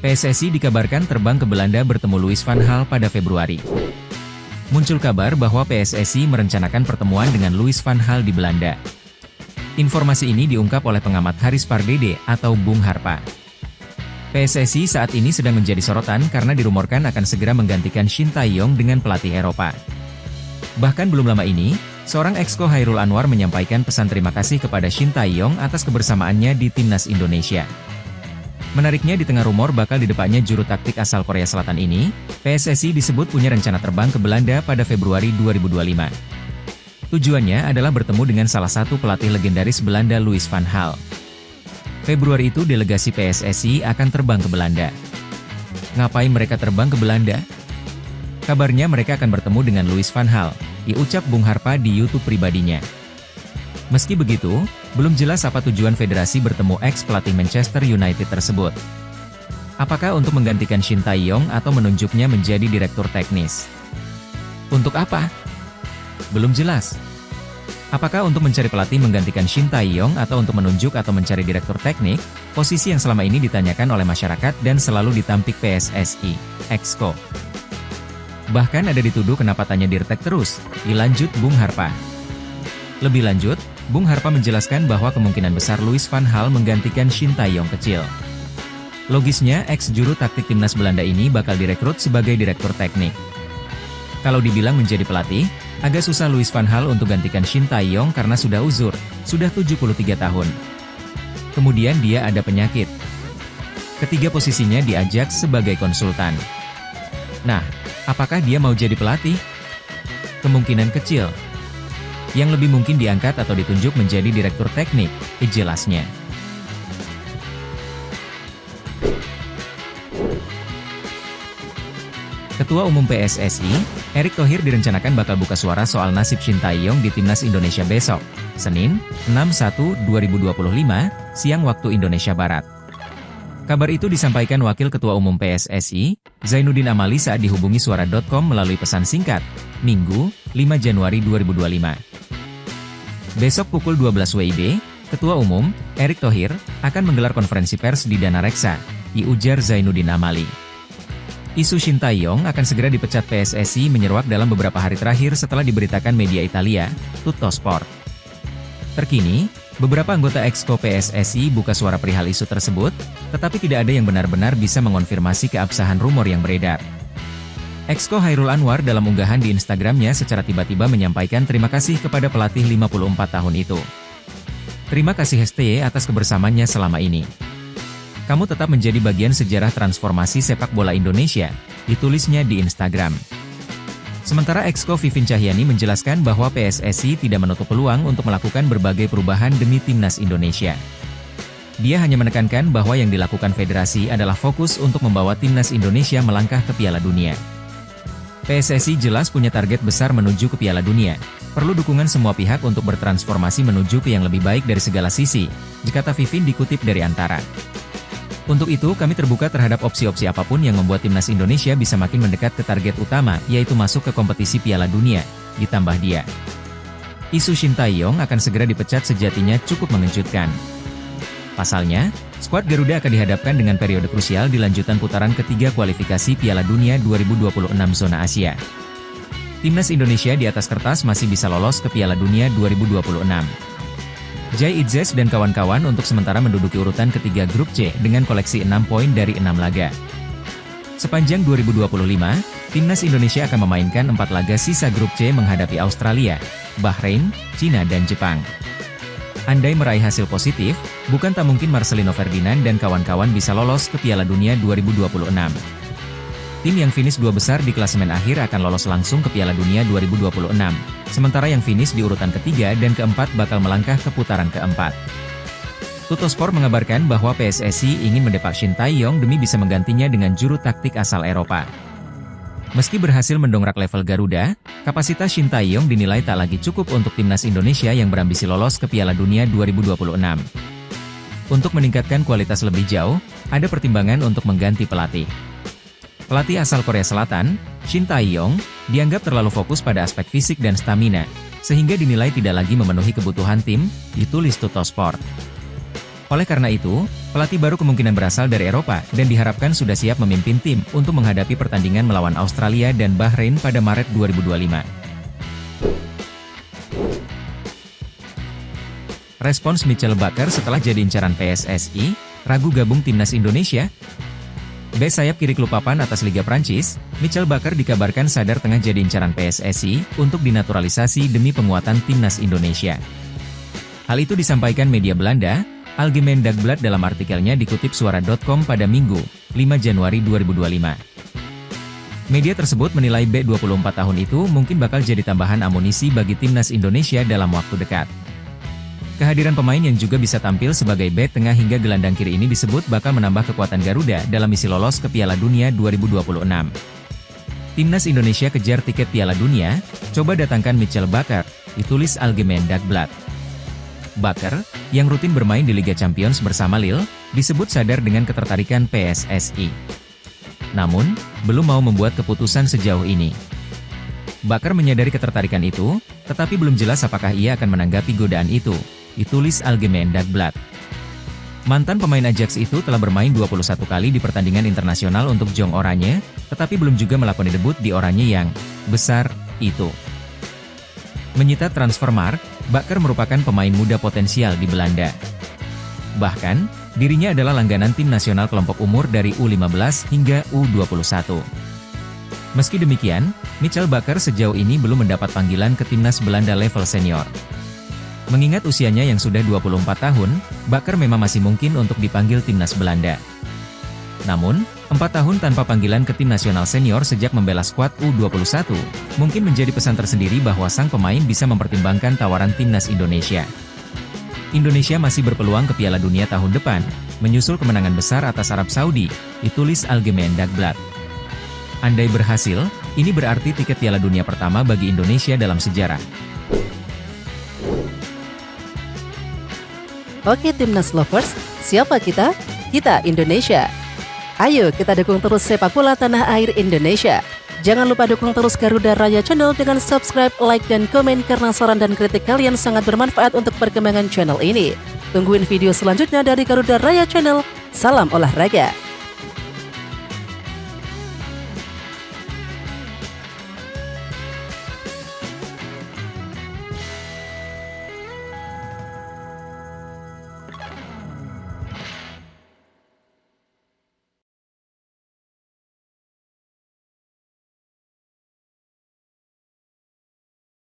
PSSI dikabarkan terbang ke Belanda bertemu Louis van Gaal pada Februari. Muncul kabar bahwa PSSI merencanakan pertemuan dengan Louis van Gaal di Belanda. Informasi ini diungkap oleh pengamat Haris Pardede atau Bung Harpa. PSSI saat ini sedang menjadi sorotan karena dirumorkan akan segera menggantikan Shin Tae-yong dengan pelatih Eropa. Bahkan belum lama ini, seorang Exco Chairul Anwar menyampaikan pesan terima kasih kepada Shin Tae-yong atas kebersamaannya di Timnas Indonesia. Menariknya di tengah rumor bakal didepannya juru taktik asal Korea Selatan ini, PSSI disebut punya rencana terbang ke Belanda pada Februari 2025. Tujuannya adalah bertemu dengan salah satu pelatih legendaris Belanda Louis van Gaal. Februari itu delegasi PSSI akan terbang ke Belanda. Ngapain mereka terbang ke Belanda? Kabarnya mereka akan bertemu dengan Louis van Gaal, diucap Bung Harpa di YouTube pribadinya. Meski begitu, belum jelas apa tujuan federasi bertemu ex-pelatih Manchester United tersebut. Apakah untuk menggantikan Shin Tae-yong atau menunjuknya menjadi direktur teknis? Untuk apa? Belum jelas. Apakah untuk mencari pelatih menggantikan Shin Tae-yong atau untuk menunjuk atau mencari direktur teknik? Posisi yang selama ini ditanyakan oleh masyarakat dan selalu ditampik PSSI, Exco. Bahkan ada dituduh kenapa tanya Dirtek terus, dilanjut Bung Harpa. Lebih lanjut, Bung Harpa menjelaskan bahwa kemungkinan besar Louis van Gaal menggantikan Shin Tae-yong kecil. Logisnya, ex-juru taktik timnas Belanda ini bakal direkrut sebagai direktur teknik. Kalau dibilang menjadi pelatih, agak susah Louis van Gaal untuk gantikan Shin Tae-yong karena sudah uzur, sudah 73 tahun. Kemudian dia ada penyakit. Ketiga posisinya diajak sebagai konsultan. Nah, apakah dia mau jadi pelatih? Kemungkinan kecil. Yang lebih mungkin diangkat atau ditunjuk menjadi direktur teknik, jelasnya. Ketua Umum PSSI, Erick Thohir direncanakan bakal buka suara soal nasib Shin Tae-yong di Timnas Indonesia besok, Senin, 6/1/2025, siang waktu Indonesia Barat. Kabar itu disampaikan Wakil Ketua Umum PSSI, Zainuddin Amali saat dihubungi Suara.com melalui pesan singkat, Minggu, 5 Januari 2025. Besok pukul 12 WIB, Ketua Umum, Erick Thohir, akan menggelar konferensi pers di Dana Reksa, diujar Zainuddin Amali. Isu Shin Tae-yong akan segera dipecat PSSI menyeruak dalam beberapa hari terakhir setelah diberitakan media Italia, Tuttosport. Terkini, beberapa anggota Exco PSSI buka suara perihal isu tersebut, tetapi tidak ada yang benar-benar bisa mengonfirmasi keabsahan rumor yang beredar. Exco Chairul Anwar dalam unggahan di Instagramnya secara tiba-tiba menyampaikan terima kasih kepada pelatih 54 tahun itu. Terima kasih STY atas kebersamaannya selama ini. Kamu tetap menjadi bagian sejarah transformasi sepak bola Indonesia, ditulisnya di Instagram. Sementara Exco Vivin Cahyani menjelaskan bahwa PSSI tidak menutup peluang untuk melakukan berbagai perubahan demi Timnas Indonesia. Dia hanya menekankan bahwa yang dilakukan federasi adalah fokus untuk membawa Timnas Indonesia melangkah ke Piala Dunia. PSSI jelas punya target besar menuju ke Piala Dunia. Perlu dukungan semua pihak untuk bertransformasi menuju ke yang lebih baik dari segala sisi, kata Vivin dikutip dari Antara. Untuk itu kami terbuka terhadap opsi-opsi apapun yang membuat Timnas Indonesia bisa makin mendekat ke target utama, yaitu masuk ke kompetisi Piala Dunia, ditambah dia. Isu Shin Tae-yong akan segera dipecat sejatinya cukup mengejutkan. Pasalnya, skuad Garuda akan dihadapkan dengan periode krusial di lanjutan putaran ketiga kualifikasi Piala Dunia 2026 zona Asia. Timnas Indonesia di atas kertas masih bisa lolos ke Piala Dunia 2026. Jai Itzes dan kawan-kawan untuk sementara menduduki urutan ketiga grup C dengan koleksi 6 poin dari 6 laga. Sepanjang 2025, Timnas Indonesia akan memainkan 4 laga sisa grup C menghadapi Australia, Bahrain, Cina dan Jepang. Andai meraih hasil positif, bukan tak mungkin Marcelino Ferdinand dan kawan-kawan bisa lolos ke Piala Dunia 2026. Tim yang finish 2 besar di klasemen akhir akan lolos langsung ke Piala Dunia 2026, sementara yang finish di urutan ketiga dan keempat bakal melangkah ke putaran keempat. Tuttosport mengabarkan bahwa PSSI ingin mendepak Shin Tae-yong demi bisa menggantinya dengan juru taktik asal Eropa. Meski berhasil mendongkrak level Garuda, kapasitas Shin Tae-yong dinilai tak lagi cukup untuk Timnas Indonesia yang berambisi lolos ke Piala Dunia 2026. Untuk meningkatkan kualitas lebih jauh, ada pertimbangan untuk mengganti pelatih. Pelatih asal Korea Selatan, Shin Tae-yong, dianggap terlalu fokus pada aspek fisik dan stamina, sehingga dinilai tidak lagi memenuhi kebutuhan tim, ditulis Tuttosport. Oleh karena itu, pelatih baru kemungkinan berasal dari Eropa dan diharapkan sudah siap memimpin tim untuk menghadapi pertandingan melawan Australia dan Bahrain pada Maret 2025. Respons Mitchell Bakker setelah jadi incaran PSSI, ragu gabung timnas Indonesia? Bek sayap kiri klub papan atas Liga Prancis, Mitchell Bakker dikabarkan sadar tengah jadi incaran PSSI untuk dinaturalisasi demi penguatan timnas Indonesia. Hal itu disampaikan media Belanda, Algemeen Dagblad dalam artikelnya dikutip suara.com pada Minggu, 5 Januari 2025. Media tersebut menilai Bek 24 tahun itu mungkin bakal jadi tambahan amunisi bagi timnas Indonesia dalam waktu dekat. Kehadiran pemain yang juga bisa tampil sebagai bek tengah hingga gelandang kiri ini disebut bakal menambah kekuatan Garuda dalam misi lolos ke Piala Dunia 2026. Timnas Indonesia kejar tiket Piala Dunia, coba datangkan Mitchell Bakker, ditulis Algemeen Dagblad. Bakker, yang rutin bermain di Liga Champions bersama Lille, disebut sadar dengan ketertarikan PSSI. Namun, belum mau membuat keputusan sejauh ini. Bakker menyadari ketertarikan itu, tetapi belum jelas apakah ia akan menanggapi godaan itu, ditulis Algemeen Dagblad. Mantan pemain Ajax itu telah bermain 21 kali di pertandingan internasional untuk Jong Oranje, tetapi belum juga melakoni debut di Oranje yang besar itu. Menyita Transfermarkt, Bakker merupakan pemain muda potensial di Belanda. Bahkan, dirinya adalah langganan tim nasional kelompok umur dari U15 hingga U21. Meski demikian, Mitchell Bakker sejauh ini belum mendapat panggilan ke timnas Belanda level senior. Mengingat usianya yang sudah 24 tahun, Bakker memang masih mungkin untuk dipanggil timnas Belanda. Namun, 4 tahun tanpa panggilan ke tim nasional senior sejak membela skuad U21, mungkin menjadi pesan tersendiri bahwa sang pemain bisa mempertimbangkan tawaran timnas Indonesia. Indonesia masih berpeluang ke Piala Dunia tahun depan, menyusul kemenangan besar atas Arab Saudi, ditulis Algemeen Dagblad. Andai berhasil, ini berarti tiket Piala Dunia pertama bagi Indonesia dalam sejarah. Oke Timnas Lovers, siapa kita? Kita Indonesia. Ayo kita dukung terus sepak bola tanah air Indonesia. Jangan lupa dukung terus Garuda Raya Channel dengan subscribe, like, dan komen karena saran dan kritik kalian sangat bermanfaat untuk perkembangan channel ini. Tungguin video selanjutnya dari Garuda Raya Channel. Salam olahraga.